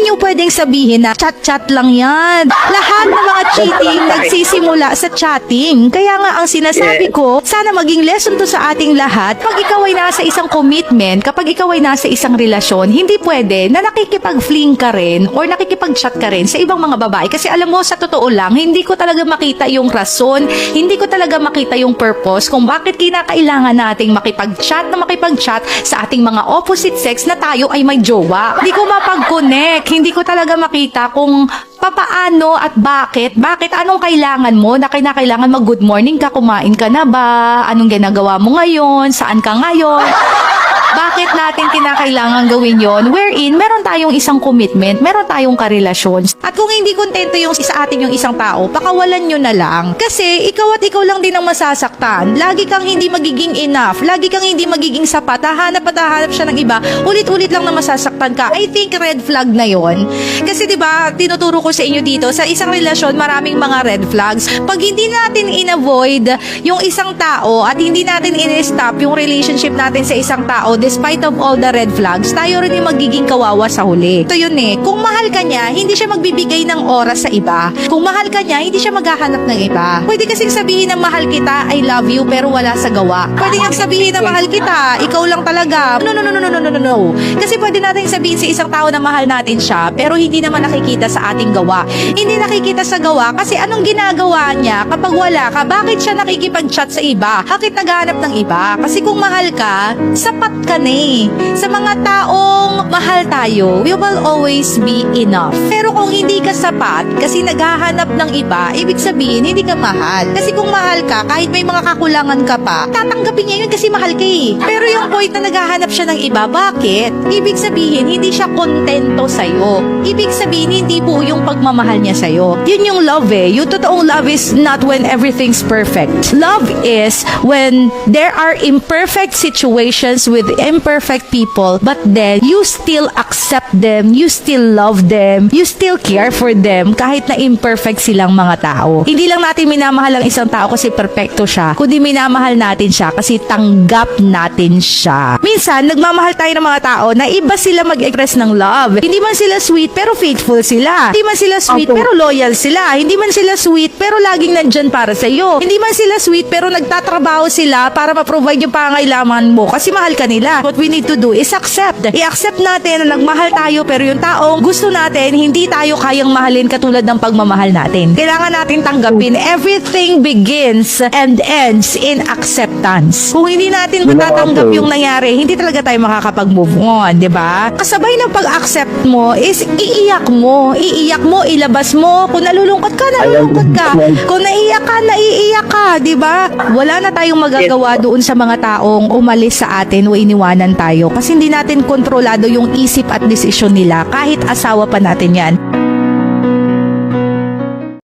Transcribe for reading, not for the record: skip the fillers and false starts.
niyo pwedeng sabihin na chat-chat lang yan. Lahat ng mga cheating nagsisimula sa chatting. Kaya nga ang sinasabi ko, sana maging lesson to sa ating lahat. Pag ikaw ay nasa isang commitment, kapag ikaw ay nasa isang relasyon, hindi pwede na nakikipag-fling ka rin or nakikipag-chat ka rin sa ibang mga babae. Kasi alam mo, sa totoo lang, hindi ko talaga makita yung rason, hindi ko talaga makita yung purpose kung bakit kinakailangan nating makipag-chat sa ating mga opposite sex na tayo ay may jowa. Hindi ko mapag-connect, hindi ko talaga makita kung papaano at bakit anong kailangan mo na kinakailangan mag-good morning ka, kumain ka na ba, anong ginagawa mo ngayon, saan ka ngayon. Bakit natin kinakailangan gawin yon? Wherein, meron tayong isang commitment, meron tayong karelasyon. At kung hindi kontento yung sa atin yung isang tao, pakawalan nyo na lang. Kasi ikaw at ikaw lang din ang masasaktan. Lagi kang hindi magiging enough. Lagi kang hindi magiging sapat. Hahanap at hahanap siya ng iba. Ulit-ulit lang na masasaktan ka. I think red flag na yon. Kasi diba, tinuturo ko sa inyo dito, sa isang relasyon, maraming mga red flags. Pag hindi natin in-avoid yung isang tao at hindi natin in-stop yung relationship natin sa isang tao, despite of all the red flags, tayo rin yung magiging kawawa sa huli. Ito yun eh. Kung mahal ka niya, hindi siya magbibigay ng oras sa iba. Kung mahal ka niya, hindi siya maghahanap ng iba. Pwede kasing sabihin na mahal kita, I love you, pero wala sa gawa. Pwede niyang sabihin na mahal kita, ikaw lang talaga. No. Kasi pwede natin sabihin sa isang tao na mahal natin siya, pero hindi naman nakikita sa ating gawa. Hindi nakikita sa gawa kasi anong ginagawa niya kapag wala ka? Bakit siya nakikipag-chat sa iba? Bakit naghahanap ng iba? Kasi kung mahal ka, sapat ka na eh. Sa mga taong mahal tayo, we will always be enough. Pero kung hindi ka sapat, kasi naghahanap ng iba, ibig sabihin, hindi ka mahal. Kasi kung mahal ka, kahit may mga kakulangan ka pa, tatanggapin niya yun kasi mahal ka eh. Pero yung point na naghahanap siya ng iba, bakit? Ibig sabihin, hindi siya kontento sa'yo. Ibig sabihin, hindi po yung pagmamahal niya sa'yo. Yun yung love eh. Yung totoong love is not when everything's perfect. Love is when there are imperfect situations with imperfect people, but then you still accept them, you still love them, you still care for them kahit na imperfect silang mga tao. Hindi lang natin minamahal ang isang tao kasi perfecto siya, kundi minamahal natin siya kasi tanggap natin siya. Minsan, nagmamahal tayo ng mga tao na iba sila mag-express ng love. Hindi man sila sweet pero faithful sila. Hindi man sila sweet pero loyal sila. Hindi man sila sweet pero laging nandyan para sa iyo. Hindi man sila sweet pero nagtatrabaho sila para ma-provide yung pangangailangan mo kasi mahal ka nila. What we need to do is accept. I-accept natin na nagmahal tayo pero yung taong gusto natin, hindi tayo kayang mahalin katulad ng pagmamahal natin. Kailangan natin tanggapin. Everything begins and ends in acceptance. Kung hindi natin matatanggap yung nangyari, hindi talaga tayo makakapag-move on, di ba? Kasabay ng pag-accept mo is iiyak mo, ilabas mo. Kung nalulungkot ka, nalulungkot ka. Kung naiiyak ka, naiiyak ka, di ba? Wala na tayong magagawa doon sa mga taong umalis sa atin o iniwanan tayo kasi hindi natin kontrolado yung isip at desisyon nila kahit asawa pa natin yan.